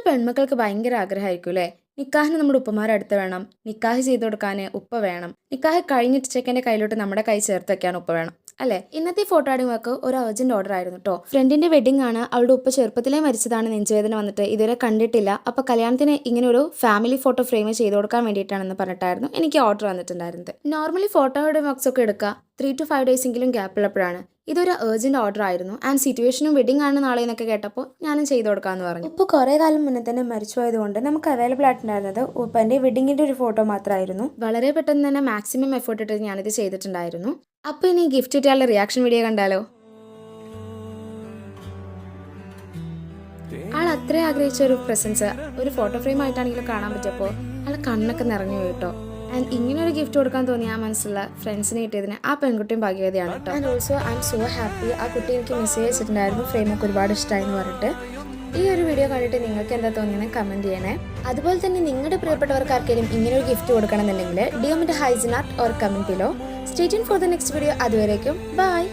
പെൺമക്കൾക്ക് ഭയങ്കര ആഗ്രഹമായിരിക്കും അല്ലേ? നിക്കാഹിന് നമ്മുടെ ഉപ്പമാരടുത്ത് വേണം, നിക്കാഹ് ചെയ്ത് കൊടുക്കാൻ ഉപ്പ വേണം, നിക്കാഹ് കഴിഞ്ഞിട്ട് ചെക്കൻ്റെ കയ്യിലോട്ട് നമ്മുടെ കൈ ചേർത്ത് വെക്കാൻ ഉപ്പ വേണം അല്ലേ? ഇന്നത്തെ ഫോട്ടോ ആഡിംഗ് വർക്ക് ഒരു അർജന്റ് ഓർഡർ ആയിരുന്നു കേട്ടോ. ഫ്രണ്ടിന്റെ വെഡിങ് ആണ്, അവളുടെ ഉപ്പ ചെറുപ്പത്തിലേ മരിച്ചതാണ്, നെഞ്ചുവേദന വന്നിട്ട് ഇതുവരെ കണ്ടിട്ടില്ല. അപ്പോൾ കല്യാണത്തിന് ഇങ്ങനെ ഒരു ഫാമിലി ഫോട്ടോ ഫ്രെയിം ചെയ്ത് കൊടുക്കാൻ വേണ്ടിയിട്ടാണെന്ന് പറഞ്ഞിട്ടായിരുന്നു എനിക്ക് ഓർഡർ വന്നിട്ടുണ്ടായിരുന്നത്. നോർമലി ഫോട്ടോ ആഡിംഗ് വർക്ക്സ് ഒക്കെ എടുക്കുക 3 to 5 days എങ്കിലും ഗ്യാപ്പുള്ളപ്പോഴാണ്. ഇതൊരു അർജന്റ് ഓർഡർ ആയിരുന്നു ആൻഡ് സിറ്റുവേഷനും വെഡിങ് ആണ് നാളെ എന്നൊക്കെ കേട്ടപ്പോൾ ഞാനും ചെയ്ത് കൊടുക്കാമെന്ന് പറഞ്ഞു. ഇപ്പോൾ കുറേ കാലം മുന്നേ തന്നെ മരിച്ചു പോയതുകൊണ്ട് നമുക്ക് അവൈലബിൾ ആയിട്ടുണ്ടായിരുന്നത് ഉപ്പൻ്റെ വെഡിങ്ങിൻ്റെ ഒരു ഫോട്ടോ മാത്രമായിരുന്നു. വളരെ പെട്ടെന്ന് തന്നെ മാക്സിമം എഫേർട്ട് ഇട്ട് ഞാനിത് ചെയ്തിട്ടുണ്ടായിരുന്നു. അപ്പോൾ ഇനി ഗിഫ്റ്റ് കിട്ടിയാലുള്ള റിയാക്ഷൻ വീഡിയോ കണ്ടാലോ? ആൾ അത്രയും ആഗ്രഹിച്ച ഒരു പ്രസൻസ് ഒരു ഫോട്ടോ ഫ്രെയിം ആയിട്ടാണെങ്കിലും കാണാൻ പറ്റിയപ്പോൾ ആൾ കണ്ണൊക്കെ നിറഞ്ഞു പോയി കേട്ടോ. ആൻഡ് ഇങ്ങനെ ഒരു ഗിഫ്റ്റ് കൊടുക്കാൻ തോന്നിയ ആ മനസ്സിലുള്ള ഫ്രണ്ട്സിന് കിട്ടിയതിന് ആ പെൺകുട്ടിയും ഭാഗ്യവതിയാണ് കേട്ടോ. And also I M so happy. ആ കുട്ടി എനിക്ക് മെസ്സേജ് അയച്ചിട്ടുണ്ടായിരുന്നു ഫ്രെയിമൊക്കെ ഒരുപാട് ഇഷ്ടമായി എന്ന് പറഞ്ഞിട്ട്. ഈ ഒരു വീഡിയോ കണ്ടിട്ട് നിങ്ങൾക്ക് എന്താ തോന്നിയെന്ന് കമൻറ്റ് ചെയ്യണേ. അതുപോലെ തന്നെ നിങ്ങളുടെ പ്രിയപ്പെട്ടവർക്ക് ആർക്കെങ്കിലും ഇങ്ങനെ ഒരു gift കൊടുക്കണമെന്നുണ്ടെങ്കിൽ DM@hygiene art or comment below. Stay tuned for the next video. അതുവരേക്കും ബൈ.